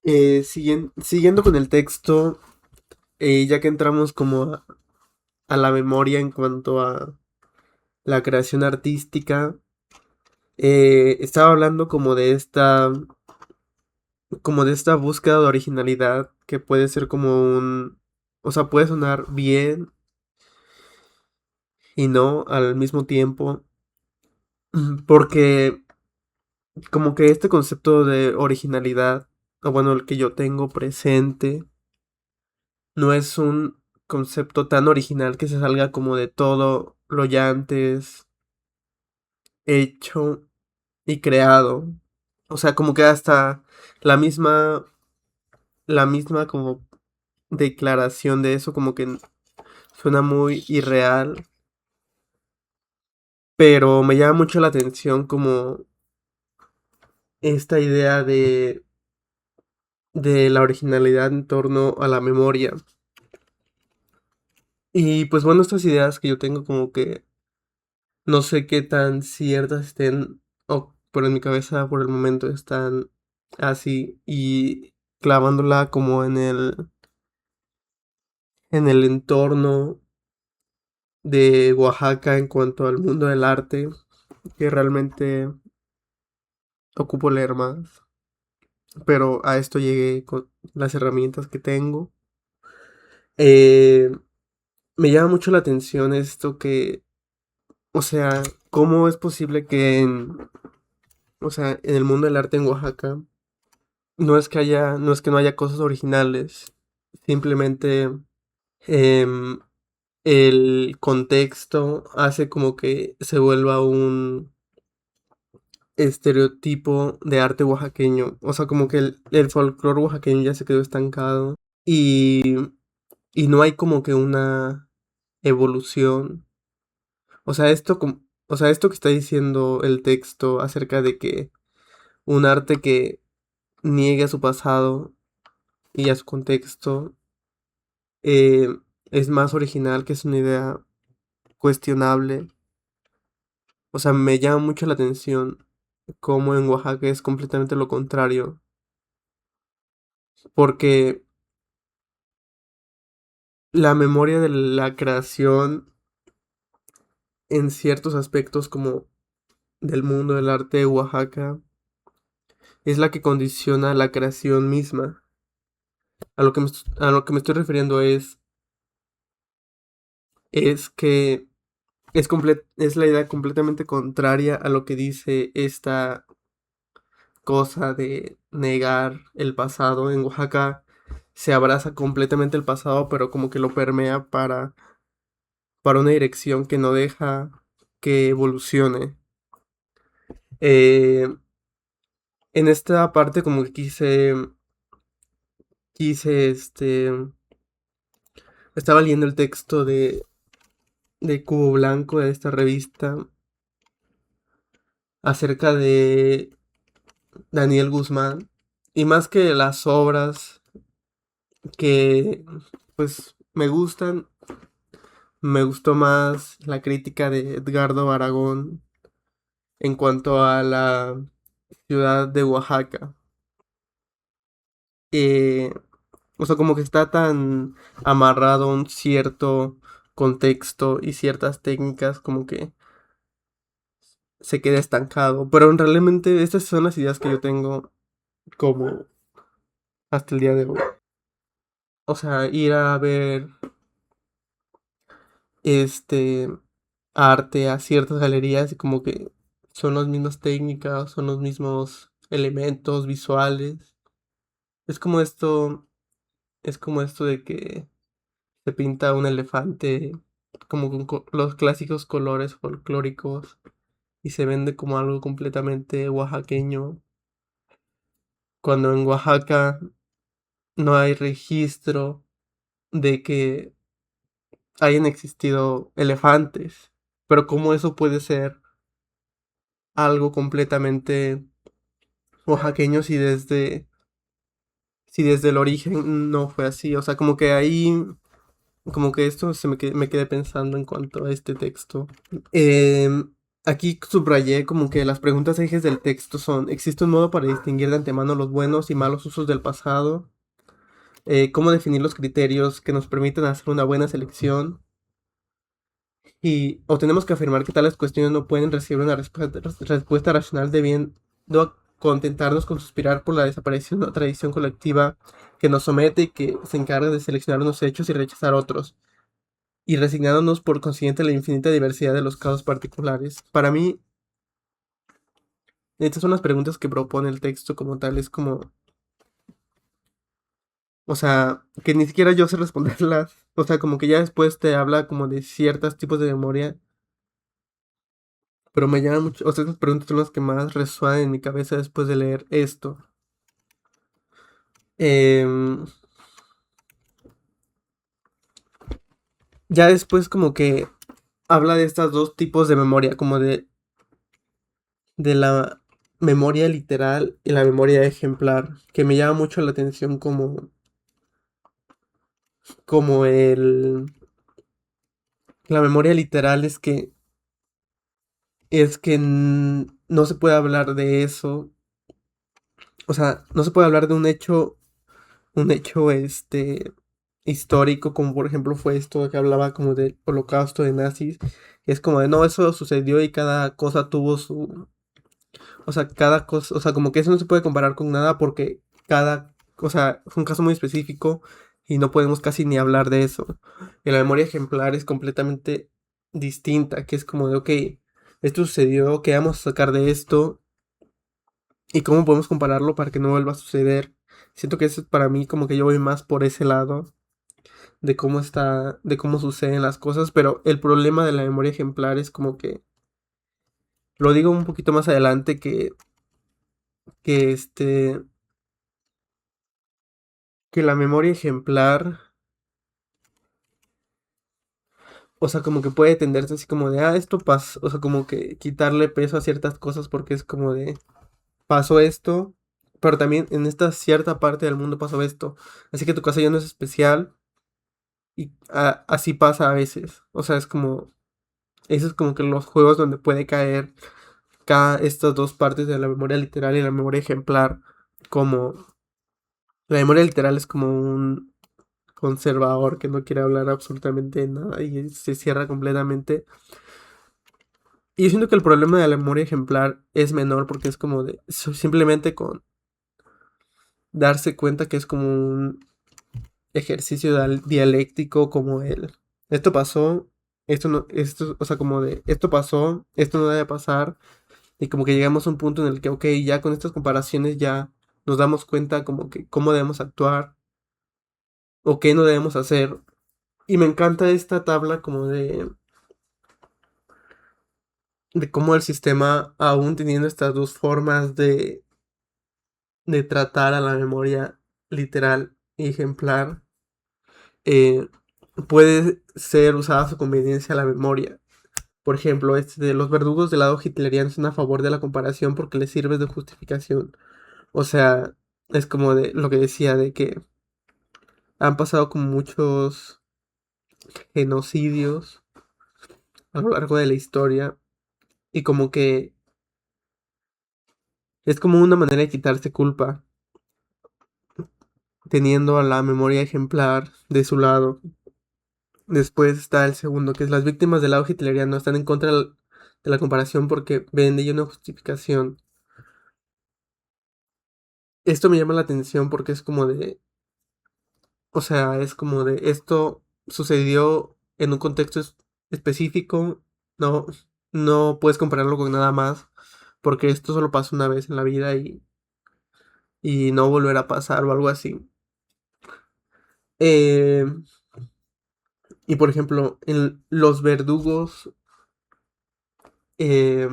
Siguiendo con el texto, ya que entramos como a la memoria en cuanto a la creación artística, estaba hablando como de esta búsqueda de originalidad que puede ser como o sea, puede sonar bien y no al mismo tiempo, porque como que este concepto de originalidad, o bueno, el que yo tengo presente, no es un concepto tan original que se salga como de todo lo ya antes hecho y creado. O sea, como que hasta la misma, la misma como declaración de eso como que suena muy irreal, pero me llama mucho la atención como esta idea de la originalidad en torno a la memoria. Y pues bueno, estas ideas que yo tengo como que no sé qué tan ciertas estén, pero en mi cabeza por el momento están así y clavándola como en el entorno de Oaxaca en cuanto al mundo del arte, que realmente ocupo leer más, pero a esto llegué con las herramientas que tengo. Eh, Me llama mucho la atención esto o sea, ¿cómo es posible o sea, en el mundo del arte en Oaxaca, no es que no haya cosas originales, simplemente em, el contexto hace como que se vuelva un estereotipo de arte oaxaqueño, o sea, como que el folclore oaxaqueño ya se quedó estancado y, y no hay como que una evolución. O sea, o sea, esto que está diciendo el texto acerca de que un arte que niegue a su pasado y a su contexto eh, es más original, que es una idea cuestionable. O sea, me llama mucho la atención cómo en Oaxaca es completamente lo contrario, porque la memoria de la creación en ciertos aspectos como del mundo del arte de Oaxaca es la que condiciona la creación misma. A lo que me estoy refiriendo es que es la idea completamente contraria a lo que dice esta cosa de negar el pasado. En Oaxaca se abraza completamente el pasado, pero como que lo permea para una dirección que no deja que evolucione. Eh, en esta parte como que estaba leyendo el texto de Cubo Blanco, de esta revista, acerca de Daniel Guzmán, y más que las obras que pues me gustan, me gustó más la crítica de Edgardo Aragón en cuanto a la ciudad de Oaxaca. Eh, o sea, como que está tan amarrado a un cierto contexto y ciertas técnicas como que se queda estancado. Pero realmente estas son las ideas que yo tengo como hasta el día de hoy. O sea, ir a ver este arte a ciertas galerías y como que son las mismas técnicas, son los mismos elementos visuales. Es como esto, es como esto de que se pinta un elefante como con los clásicos colores folclóricos y se vende como algo completamente oaxaqueño, cuando en Oaxaca no hay registro de que hayan existido elefantes. Pero cómo eso puede ser algo completamente oaxaqueño si desde el origen no fue así. O sea, como que ahí, como que esto me quedé pensando en cuanto a este texto. Aquí subrayé como que las preguntas ejes del texto son: ¿existe un modo para distinguir de antemano los buenos y malos usos del pasado? ¿Cómo definir los criterios que nos permiten hacer una buena selección? O tenemos que afirmar que tales cuestiones no pueden recibir una respuesta racional debiendo contentarnos con suspirar por la desaparición de una tradición colectiva que nos somete y que se encarga de seleccionar unos hechos y rechazar otros, y resignándonos por consiguiente a la infinita diversidad de los casos particulares. Para mí, estas son las preguntas que propone el texto como tal. Es como, o sea, que ni siquiera yo sé responderlas. O sea, como que ya después te habla como de ciertos tipos de memoria, pero me llaman mucho, o sea, estas preguntas son las que más resuenan en mi cabeza después de leer esto. Em, ya después como que habla de estos dos tipos de memoria, como de la memoria literal y la memoria ejemplar, que me llama mucho la atención como la memoria literal es que no se puede hablar de eso, o sea, no se puede hablar de un hecho histórico, como por ejemplo fue esto que hablaba como del holocausto de nazis. Es como de no, eso sucedió y cada cosa tuvo su, o sea, cada cosa, o sea, como que eso no se puede comparar con nada porque cada, o sea, fue un caso muy específico y no podemos casi ni hablar de eso. Y la memoria ejemplar es completamente distinta, que es como de, ok, esto sucedió, ¿qué vamos a sacar de esto? ¿Y cómo podemos compararlo para que no vuelva a suceder? Siento que eso para mí como que yo voy más por ese lado de cómo está, de cómo suceden las cosas, pero el problema de la memoria ejemplar es como que, lo digo un poquito más adelante, que que la memoria ejemplar, o sea, como que puede tenderse así como de, esto pasó, o sea, como que quitarle peso a ciertas cosas porque es como de, pasó esto, pero también en esta cierta parte del mundo pasó esto, así que tu caso ya no es especial y así pasa a veces, o sea, es como, eso es como que los juegos donde puede caer estas dos partes de la memoria literal y la memoria ejemplar, como la memoria literal es como un conservador que no quiere hablar absolutamente de nada y se cierra completamente. Y yo siento que el problema de la memoria ejemplar es menor porque es como de simplemente con darse cuenta que es como un ejercicio dialéctico, como esto pasó, esto no, esto, o sea, como de esto pasó, esto no debe pasar. Y como que llegamos a un punto en el que, ok, ya con estas comparaciones ya nos damos cuenta como que cómo debemos actuar o qué no debemos hacer. Y me encanta esta tabla como de cómo el sistema, aún teniendo estas dos formas de tratar a la memoria literal y ejemplar, eh, puede ser usada a su conveniencia la memoria. Por ejemplo, este de los verdugos del lado hitleriano son a favor de la comparación porque les sirve de justificación. O sea, es como de lo que decía, de que han pasado como muchos genocidios a lo largo de la historia y como que es como una manera de quitarse culpa teniendo a la memoria ejemplar de su lado. Después está el segundo, que es las víctimas del lado hitleriano están en contra de la comparación porque ven de ello una justificación. Esto me llama la atención porque es como de, o sea, es como de esto sucedió en un contexto específico, no, no puedes compararlo con nada más, porque esto solo pasa una vez en la vida y no volverá a pasar o algo así. Eh, y por ejemplo, en los verdugos eh,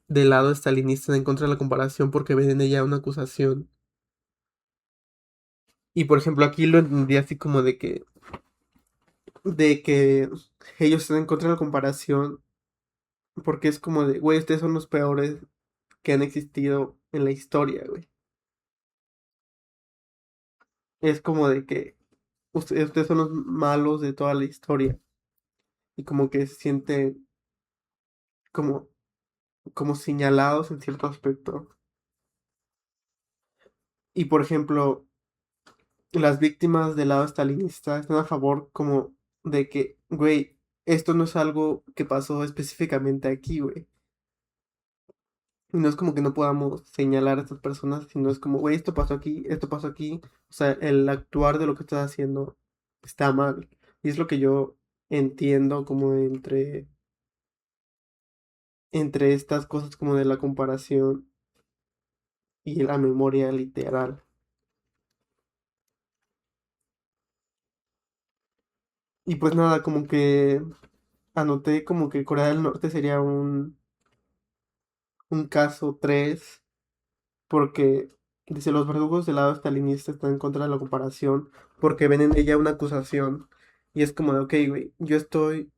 del lado estalinista están en contra de la comparación porque ven en ella una acusación. Y por ejemplo, aquí lo entendí así como de que ellos están en contra de la comparación porque es como de, güey, ustedes son los peores que han existido en la historia, güey. Es como de que ustedes son los malos de toda la historia. Y como que se siente como. como señalados en cierto aspecto. Y por ejemplo, las víctimas del lado stalinista están a favor como de que, güey, esto no es algo que pasó específicamente aquí, güey. Y no es como que no podamos señalar a estas personas, sino es como, güey, esto pasó aquí, esto pasó aquí. O sea, el actuar de lo que estás haciendo está mal. Y es lo que yo entiendo como entre estas cosas como de la comparación y la memoria literal. Y pues nada, como que anoté como que Corea del Norte sería un caso 3 porque dice los verdugos del lado stalinista están en contra de la comparación porque ven en ella una acusación. Y es como de, ok, güey, yo estoy,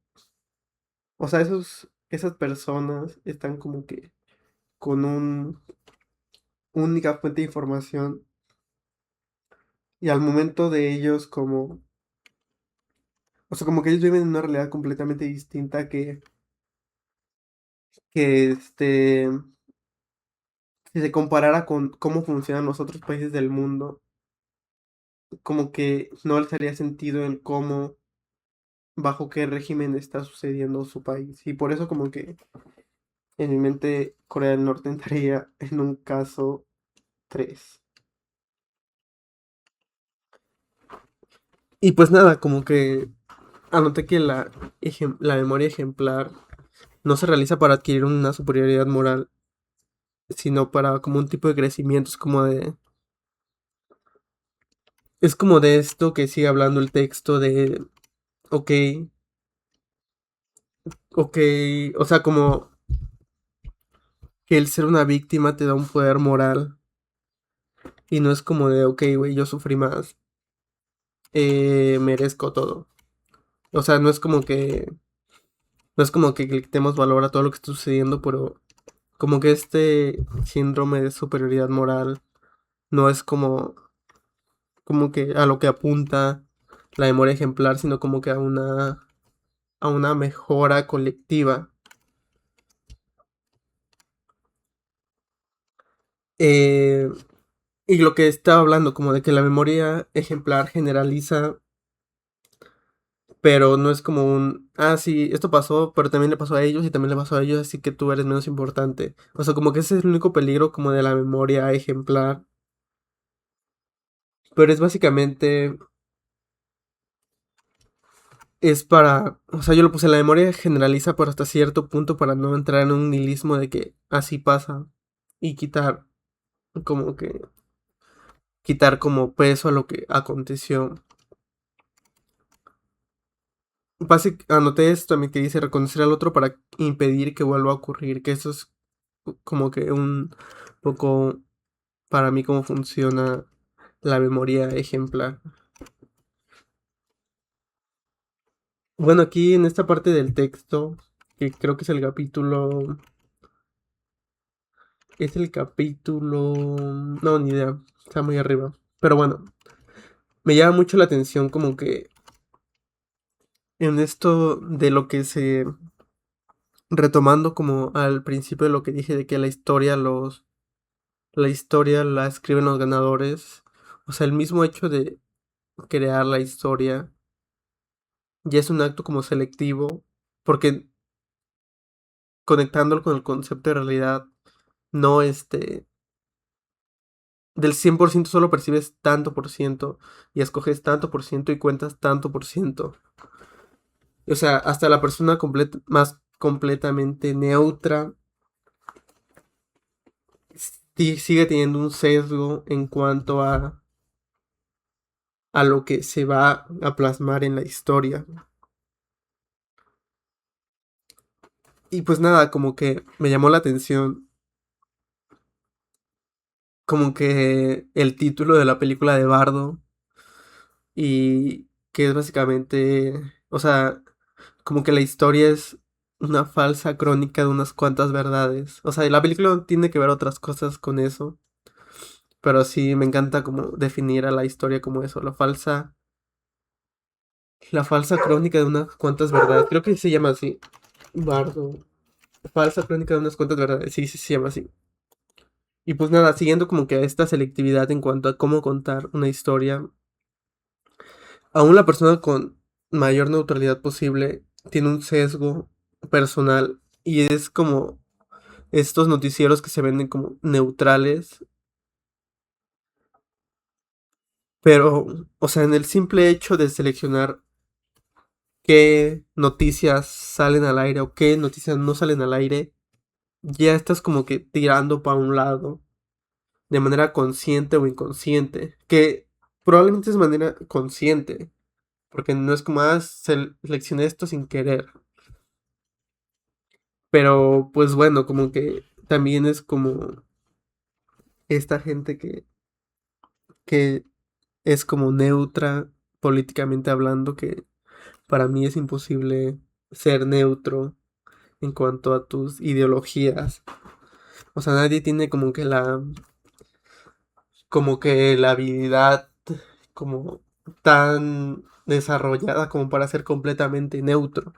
o sea, esas personas están como que con un única fuente de información y al momento de ellos como, o sea, como que ellos viven en una realidad completamente distinta que si se comparara con cómo funcionan los otros países del mundo, como que no les haría sentido el cómo, bajo qué régimen está sucediendo su país. Y por eso como que en mi mente Corea del Norte entraría en un caso 3. Y pues nada, como que anoté que la memoria ejemplar no se realiza para adquirir una superioridad moral, sino para como un tipo de crecimiento, es como de esto que sigue hablando el texto de, ok, ok, o sea, como que el ser una víctima te da un poder moral y no es como de, ok, güey, yo sufrí más, merezco todo. O sea, no es como que le quitemos valor a todo lo que está sucediendo, pero como que este síndrome de superioridad moral no es como que a lo que apunta la memoria ejemplar, sino como que a una mejora colectiva. Eh, y lo que estaba hablando, como de que la memoria ejemplar generaliza, pero no es como sí, esto pasó, pero también le pasó a ellos y también le pasó a ellos, así que tú eres menos importante. O sea, como que ese es el único peligro como de la memoria ejemplar. Pero es básicamente, o sea, yo lo puse, la memoria generaliza, pero hasta cierto punto para no entrar en un nihilismo de que así pasa y como que, quitar como peso a lo que aconteció. Anoté esto también que dice reconocer al otro para impedir que vuelva a ocurrir, que eso es como que un poco para mí cómo funciona la memoria ejemplar. Bueno, aquí en esta parte del texto, que creo que es el capítulo, no, ni idea, está muy arriba. Pero bueno, me llama mucho la atención como que en esto de lo que retomando como al principio de lo que dije de que la historia la escriben los ganadores. O sea, el mismo hecho de crear la historia ya es un acto como selectivo, porque conectándolo con el concepto de realidad, no del 100% solo percibes tanto por ciento y escoges tanto por ciento y cuentas tanto por ciento. O sea, hasta la persona más completamente neutra sigue teniendo un sesgo en cuanto a lo que se va a plasmar en la historia. Y pues nada, como que me llamó la atención como que el título de la película de Bardo y que es básicamente, o sea, como que la historia es una falsa crónica de unas cuantas verdades. O sea, la película no tiene que ver otras cosas con eso, pero sí me encanta como definir a la historia como eso, la falsa crónica de unas cuantas verdades. Creo que se llama así, Bardo. Falsa crónica de unas cuantas verdades, sí, sí, se llama así. Y pues nada, siguiendo como que esta selectividad en cuanto a cómo contar una historia, aún la persona con mayor neutralidad posible tiene un sesgo personal y es como estos noticieros que se venden como neutrales, pero, o sea, en el simple hecho de seleccionar qué noticias salen al aire o qué noticias no salen al aire, ya estás como que tirando para un lado de manera consciente o inconsciente, que probablemente es manera consciente, porque no es como, seleccioné esto sin querer, pero pues bueno, como que también es como esta gente que es como neutra políticamente hablando, que para mí es imposible ser neutro en cuanto a tus ideologías. O sea, nadie tiene como que la habilidad como tan desarrollada como para ser completamente neutro.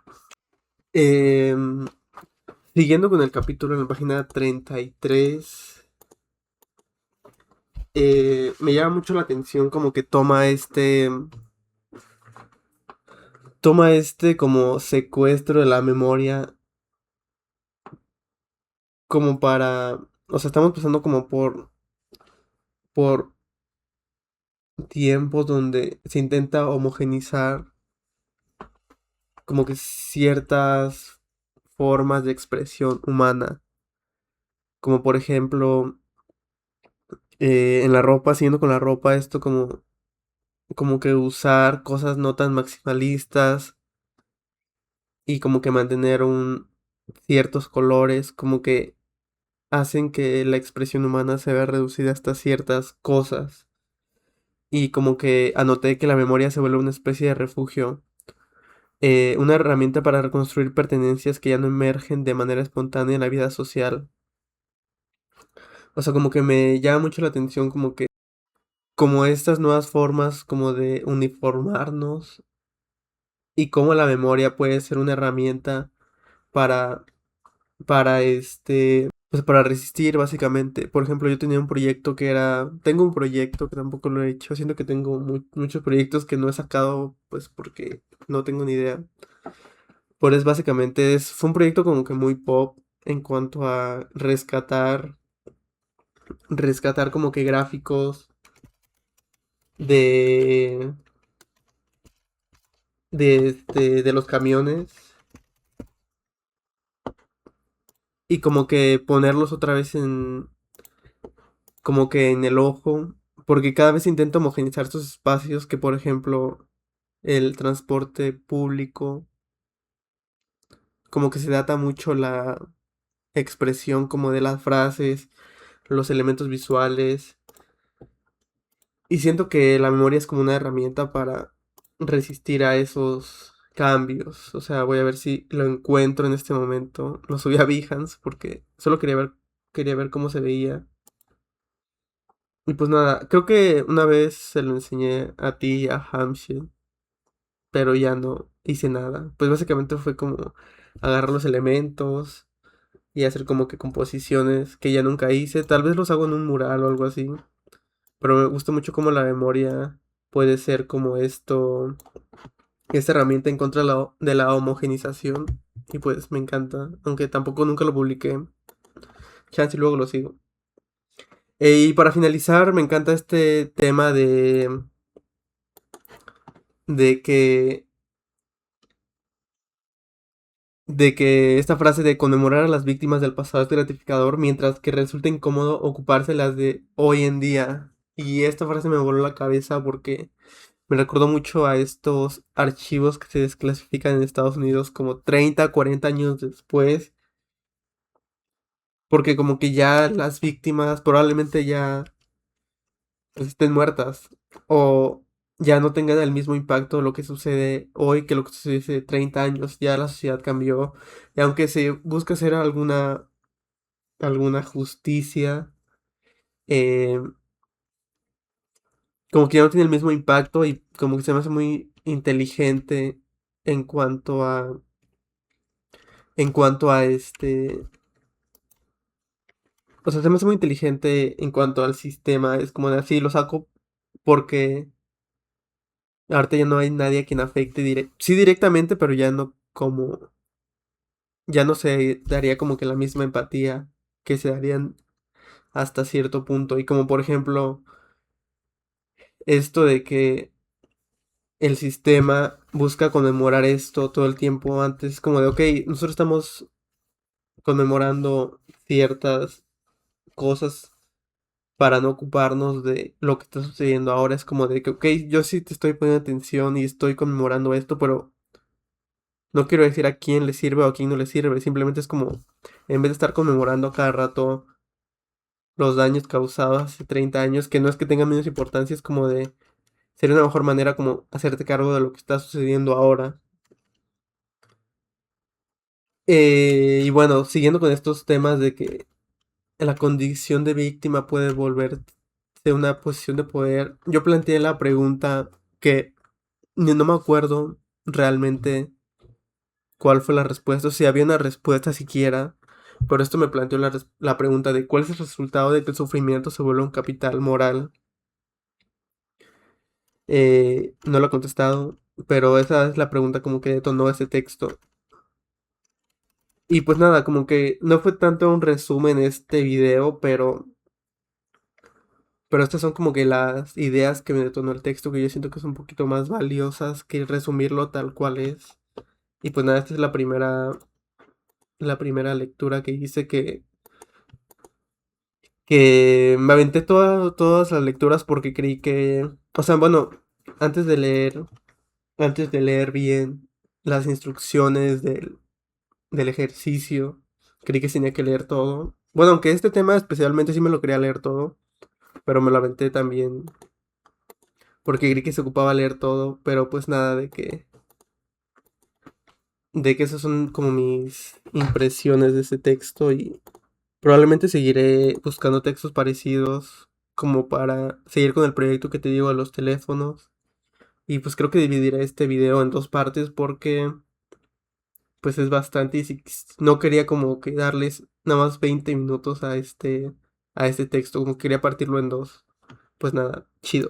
Em, Siguiendo con el capítulo en la página 33, me llama mucho la atención como que toma este como secuestro de la memoria como para, o sea, estamos pasando como por tiempos donde se intenta homogenizar como que ciertas formas de expresión humana, como por ejemplo en la ropa, siguiendo con la ropa, esto como que usar cosas no tan maximalistas y como que mantener ciertos colores, como que hacen que la expresión humana se vea reducida hasta ciertas cosas. Y como que anoté que la memoria se vuelve una especie de refugio, una herramienta para reconstruir pertenencias que ya no emergen de manera espontánea en la vida social. O sea, como que me llama mucho la atención como estas nuevas formas como de uniformarnos y cómo la memoria puede ser una herramienta para pues para resistir básicamente. Por ejemplo, yo tengo un proyecto que tampoco lo he hecho, siento que tengo muchos proyectos que no he sacado pues porque no tengo ni idea. Pues básicamente fue un proyecto como que muy pop en cuanto a rescatar como que gráficos de, de los camiones y como que ponerlos otra vez como que en el ojo, porque cada vez intento homogeneizar estos espacios que, por ejemplo, el transporte público, como que se data mucho la expresión como de las frases, los elementos visuales, y siento que la memoria es como una herramienta para resistir a esos cambios. O sea, voy a ver si lo encuentro en este momento. Lo subí a Behance porque solo quería ver cómo se veía. Y pues nada, creo que una vez se lo enseñé a ti y a Hamshin, pero ya no hice nada. Pues básicamente fue como agarrar los elementos y hacer como que composiciones que ya nunca hice. Tal vez los hago en un mural o algo así. Pero me gusta mucho cómo la memoria puede ser como esta herramienta en contra de la homogenización. Y pues me encanta, aunque tampoco nunca lo publiqué. Chance y luego lo sigo. Y para finalizar, me encanta este tema de que esta frase de conmemorar a las víctimas del pasado es gratificador, mientras que resulta incómodo ocuparse las de hoy en día. Y esta frase me voló la cabeza porque me recordó mucho a estos archivos que se desclasifican en Estados Unidos como 30, 40 años después, porque como que ya las víctimas probablemente ya pues, estén muertas o ya no tengan el mismo impacto lo que sucede hoy que lo que sucede hace 30 años. Ya la sociedad cambió y aunque se busca hacer alguna justicia, eh, como que ya no tiene el mismo impacto y como que se me hace muy inteligente en cuanto en cuanto a o sea, se me hace muy inteligente en cuanto al sistema, es como de así lo saco porque ahorita ya no hay nadie a quien afecte sí directamente, pero ya no como, ya no se daría como que la misma empatía que se darían hasta cierto punto. Y como por ejemplo, esto de que el sistema busca conmemorar esto todo el tiempo antes, como de, ok, nosotros estamos conmemorando ciertas cosas para no ocuparnos de lo que está sucediendo ahora. Es como de que, ok, yo sí te estoy poniendo atención y estoy conmemorando esto, pero no quiero decir a quién le sirve o a quién no le sirve. Simplemente es como, en vez de estar conmemorando cada rato los daños causados hace 30 años, que no es que tengan menos importancia, es como de, sería una mejor manera como hacerte cargo de lo que está sucediendo ahora. Y bueno, siguiendo con estos temas de que la condición de víctima puede volverse una posición de poder, yo planteé la pregunta que no me acuerdo realmente cuál fue la respuesta, o si había una respuesta siquiera, pero esto me planteó la pregunta de cuál es el resultado de que el sufrimiento se vuelva un capital moral. No lo he contestado, pero esa es la pregunta como que detonó ese texto. Y pues nada, como que no fue tanto un resumen este video, pero estas son como que las ideas que me detonó el texto, que yo siento que son un poquito más valiosas que resumirlo tal cual es. Y pues nada, esta es la primera lectura que hice que me aventé todas las lecturas porque creí que, o sea, bueno, antes de leer, antes de leer bien las instrucciones del ejercicio, creí que tenía que leer todo. Bueno, aunque este tema especialmente sí me lo quería leer todo, pero me lo aventé también porque creí que se ocupaba leer todo, pero pues nada, de que esas son como mis impresiones de ese texto y probablemente seguiré buscando textos parecidos como para seguir con el proyecto que te digo de los teléfonos. Y pues creo que dividiré este video en dos partes porque pues es bastante y no quería como que darles nada más 20 minutos a este texto, como quería partirlo en dos. Pues nada, chido.